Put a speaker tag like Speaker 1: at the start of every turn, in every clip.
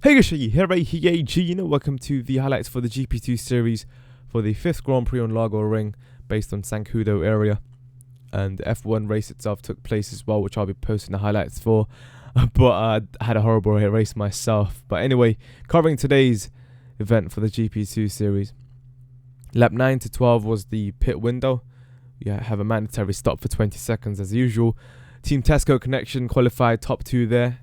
Speaker 1: Hey guys, welcome to the highlights for the GP2 series for the 5th Grand Prix on Lago Ring based on San Cudo area. And the F1 race itself took place as well, which I'll be posting the highlights for. But I had a horrible race myself. But anyway, covering today's event for the GP2 series. Lap 9 to 12 was the pit window. You have a mandatory stop for 20 seconds as usual. Team Tesco Connection qualified top 2 there.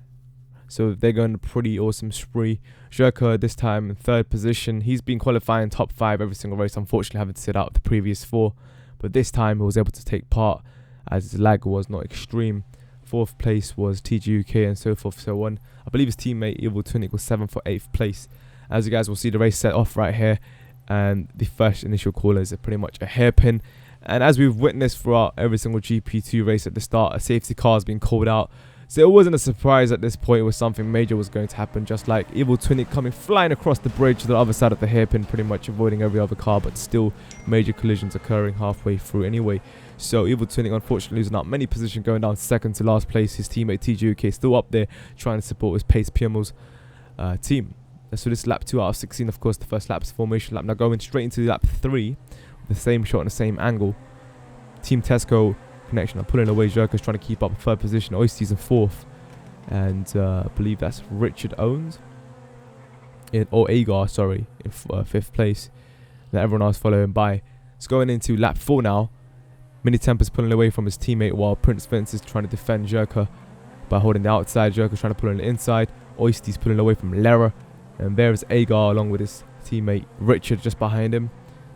Speaker 1: So they're going a pretty awesome spree. Jerka this time in 3rd position. He's been qualifying top 5 every single race. Unfortunately, having to sit out the previous 4. But this time he was able to take part as the lag was not extreme. 4th place was TGUK and so forth so on. I believe his teammate Evil Tunic was 7th or 8th place. As you guys will see, the race set off right here. And the first initial corners are pretty much a hairpin. And as we've witnessed throughout every single GP2 race at the start, a safety car has been called out. So it wasn't a surprise at this point. It was something major was going to happen, just like Evil Tunic coming flying across the bridge to the other side of the hairpin, pretty much avoiding every other car, but still major collisions occurring halfway through anyway. So Evil Tunic unfortunately losing out many positions, going down 2nd to last place. His teammate TGUK still up there trying to support his Pace Pimmel's team. So this lap 2 out of 16, of course, the first lap's formation lap. Now going straight into lap 3, with the same shot and the same angle. Team Tesco Connection are pulling away. Jerka's trying to keep up 3rd position. Oyster's in 4th. And I believe that's Richard Owens. Or Agar, sorry, in 5th place. Then everyone else following by. It's going into lap 4 now. Mini Temper's pulling away from his teammate while Prince Vince is trying to defend Jerka by holding the outside. Jerka's trying to pull on the inside. Oyster's pulling away from Lera. And there's Agar along with his teammate Richard just behind him.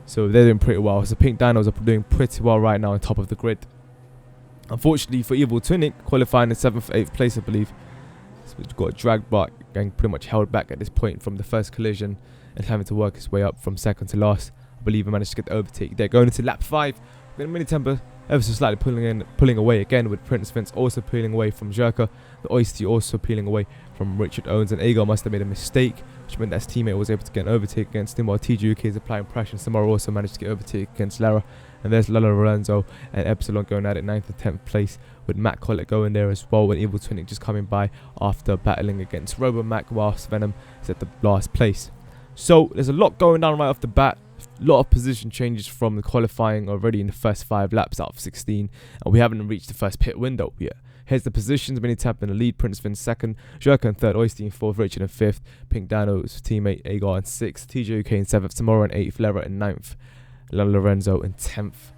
Speaker 1: So they're doing pretty well. So Pink Dinos are doing pretty well right now on top of the grid. Unfortunately for Evil Tunic, qualifying in 7th, 8th place, I believe. So he's got dragged back, getting pretty much held back at this point from the first collision and having to work his way up from 2nd to last. I believe he managed to get the overtake there. Going into lap 5, then Mini Temper ever so slightly pulling away again with Prince Vince also peeling away from Jerka. The Oyster also peeling away from Richard Owens, and Agar must have made a mistake, which meant that his teammate was able to get an overtake against him while TGUK is applying pressure. Samara also managed to get overtake against Lara. And there's Lala Lorenzo and Epsilon going at it 9th and 10th place, with Matt Collett going there as well, with Evil Tunic just coming by after battling against Robo Mac, whilst Venom is at the last place. So there's a lot going on right off the bat. A lot of position changes from the qualifying already in the first 5 laps out of 16, and we haven't reached the first pit window yet. Here's the positions. Mini Tap in the lead, Prince Vince 2nd, Jerka in 3rd, Oyster in 4th, Richard in 5th, Pink Dino's teammate Agar in 6th, TJUK in 7th, Tomorrow in 8th, Lera in 9th, Lala Lorenzo in 10th.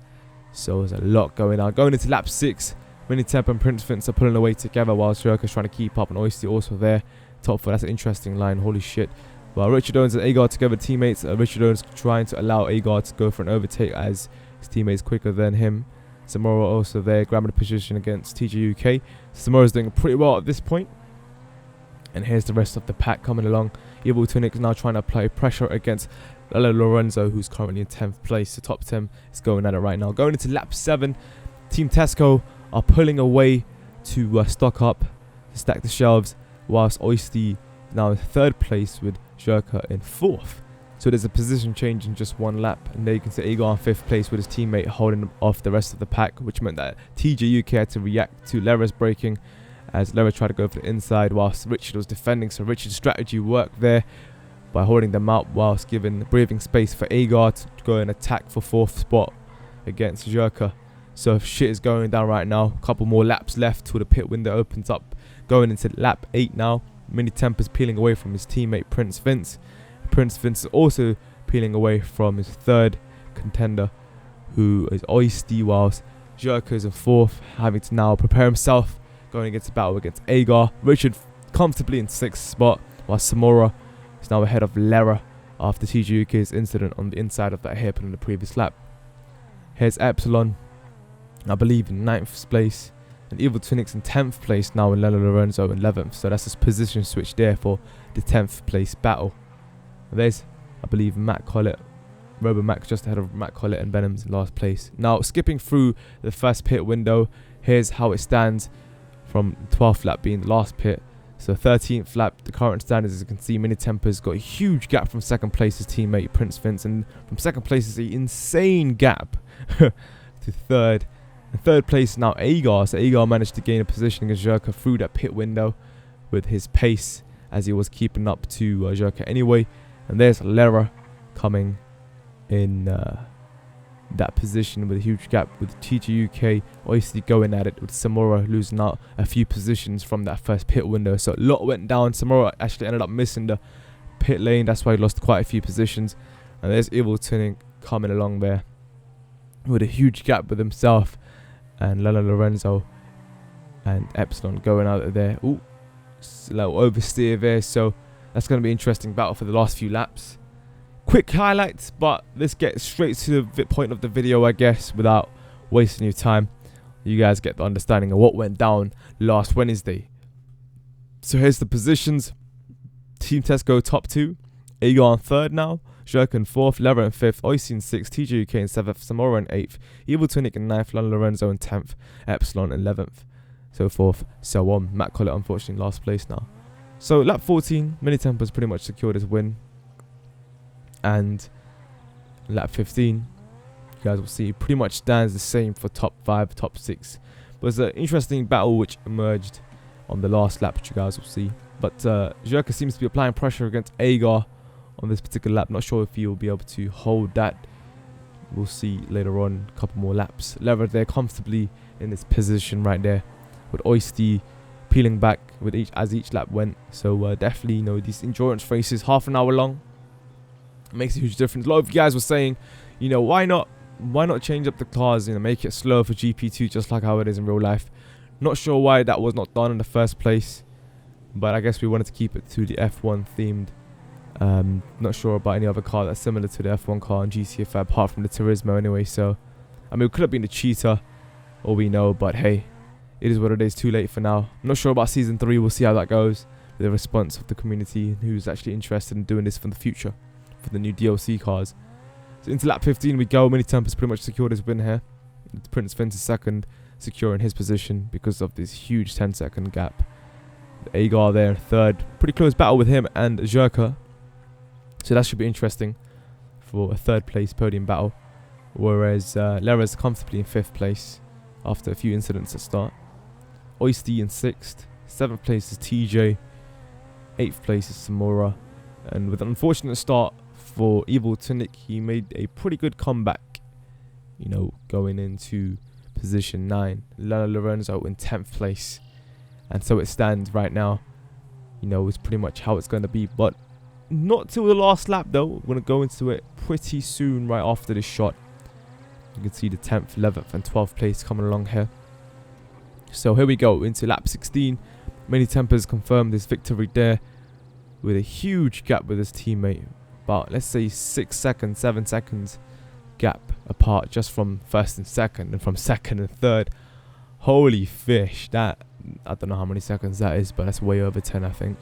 Speaker 1: So there's a lot going on. Going into lap 6, Mini Temp and Prince Vince are pulling away together whilst Jerka's trying to keep up, and Oyster also there. Top 4, that's an interesting line, holy shit. While Richard Owens and Agar together teammates, Richard Owens trying to allow Agar to go for an overtake as his teammate's quicker than him. Samora also there, grabbing a position against TGUK. Samora's doing pretty well at this point. And here's the rest of the pack coming along. Evil Tunic is now trying to apply pressure against Lalo Lorenzo, who's currently in 10th place. The top 10 is going at it right now. Going into lap 7, Team Tesco are pulling away to stock up, to stack the shelves, whilst Oyster now in 3rd place with Jerka in 4th. So there's a position change in just 1 lap, and there you can see Agar in 5th place with his teammate holding off the rest of the pack, which meant that TGUK had to react to Lera's braking as Lera tried to go for the inside whilst Richard was defending. So Richard's strategy worked there by holding them out whilst breathing space for Agar to go and attack for 4th spot against Jerka. So shit is going down right now. A couple more laps left till the pit window opens up. Going into lap 8 now. Mini Temper's peeling away from his teammate Prince Vince. Prince Vince is also peeling away from his 3rd contender, who is Oyster, whilst Jerka is in 4th, having to now prepare himself going against a battle against Agar. Richard comfortably in 6th spot, while Samora is now ahead of Lera after TGUK's incident on the inside of that hairpin in the previous lap. Here's Epsilon, I believe in 9th place, and Evil Tunic's in 10th place now, in Lalo Lorenzo in 11th. So that's a position switch there for the 10th place battle. And there's, I believe, Matt Collett, Robo Mac just ahead of Matt Collett, and Venom's in last place. Now skipping through the first pit window, here's how it stands from the 12th lap being the last pit. So 13th lap, the current standings, as you can see, Mini Temper's got a huge gap from 2nd place, his teammate Prince Vince, and from 2nd place is an insane gap to 3rd. In 3rd place now Agar, so Agar managed to gain a position against Jerka through that pit window with his pace as he was keeping up to Jerka anyway. And there's Lera coming in that position with a huge gap, with TG UK obviously going at it, with Samora losing out a few positions from that first pit window. So a lot went down. Samora actually ended up missing the pit lane. That's why he lost quite a few positions. And there's Evil Tunic coming along there with a huge gap with himself and Lala Lorenzo and Epsilon going out of there. Ooh, little oversteer there. So that's going to be an interesting battle for the last few laps. Quick highlights, but let's get straight to the point of the video, I guess, without wasting your time. You guys get the understanding of what went down last Wednesday. So here's the positions. Team Tesco top 2, Agar in 3rd now, Jerk in 4th, Lera in 5th, Oicy in 6th, TJ UK in 7th, Samora in 8th, Evil Tunic in 9th, Lana Lorenzo in 10th, Epsilon in 11th, so forth, so on. Matt Collett unfortunately last place now. So lap 14, Mini Tempers pretty much secured his win. And lap 15, you guys will see, pretty much stands the same for top 5, top 6. But it's an interesting battle which emerged on the last lap, which you guys will see. But Jerka seems to be applying pressure against Agar on this particular lap. Not sure if he will be able to hold that. We'll see later on, a couple more laps. Lera there comfortably in this position right there, with Oisty peeling back with as each lap went. So definitely, you know, these endurance races, half an hour long, makes a huge difference. A lot of you guys were saying, you know, why not change up the cars, you know, make it slow for GP2 just like how it is in real life. Not sure why that was not done in the first place, but I guess we wanted to keep it to the F1 themed. Not sure about any other car that's similar to the F1 car in GTFI apart from the Turismo anyway. So I mean, it could have been the Cheetah, all we know, but hey, it is what it is. Too late for now. I'm not sure about season 3. We'll see how that goes, the response of the community and who's actually interested in doing this for the future, for the new DLC cars. So into lap 15 we go. Mini Temp has pretty much secured his win here. Prince Vince is 2nd, securing his position because of this huge 10-second gap. The Agar there in 3rd. Pretty close battle with him and Jerka. So that should be interesting for a 3rd place podium battle. Whereas Lera's comfortably in 5th place after a few incidents at start. Oisty in 6th. 7th place is TJ. 8th place is Samora. And with an unfortunate start for Evil Tunic, he made a pretty good comeback, you know, going into position 9. Lana Lorenzo in 10th place. And so it stands right now. You know, it's pretty much how it's going to be. But not till the last lap, though. We're going to go into it pretty soon, right after this shot. You can see the 10th, 11th, and 12th place coming along here. So here we go into lap 16. Mini Tempers confirmed his victory there with a huge gap with his teammate. About, let's say, 6 seconds, 7 seconds gap apart just from 1st and 2nd, and from 2nd and 3rd. Holy fish, that, I don't know how many seconds that is, but that's way over 10, I think.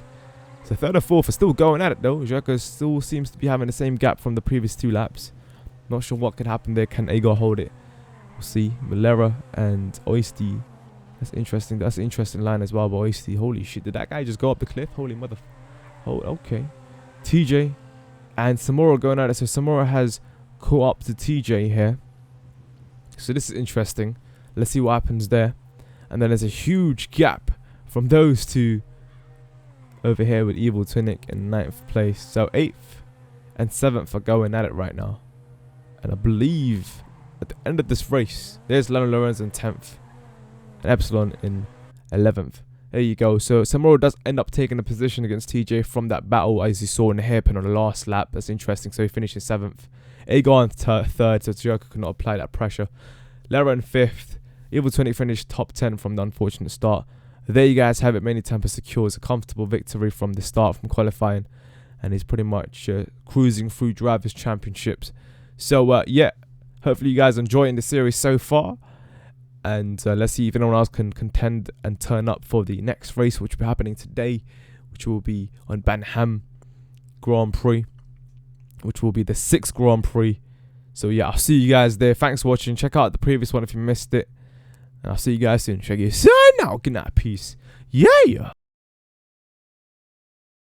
Speaker 1: So 3rd and 4th are still going at it though. Jerka still seems to be having the same gap from the previous 2 laps. Not sure what could happen there. Can Agar hold it? We'll see. Lera and Oisty. That's interesting. That's an interesting line as well. But Oisty, holy shit, did that guy just go up the cliff? Holy mother. Oh, okay. TJ and Samora going at it. So Samora has caught up to TJ here. So this is interesting. Let's see what happens there. And then there's a huge gap from those two over here with Evil Tunic in 9th place. So 8th and 7th are going at it right now. And I believe at the end of this race, there's Lana Lorenzo in 10th and Epsilon in 11th. There you go. So Samora does end up taking a position against TJ from that battle, as you saw in the hairpin on the last lap. That's interesting. So he finishes 7th. Agar in 3rd, so Jerka could not apply that pressure. Lera in 5th. Evil 20 finished top 10 from the unfortunate start. There you guys have it. Mini Temper secures a comfortable victory from the start, from qualifying, and he's pretty much cruising through Drivers' Championships. So yeah, hopefully you guys are enjoying the series so far, and let's see if anyone else can contend and turn up for the next race, which will be happening today, which will be on Banham Grand Prix, which will be the 6th Grand Prix. So yeah, I'll see you guys there. Thanks for watching. Check out the previous one if you missed it, and I'll see you guys soon. Check you soon now. Good night. Peace. Yeah.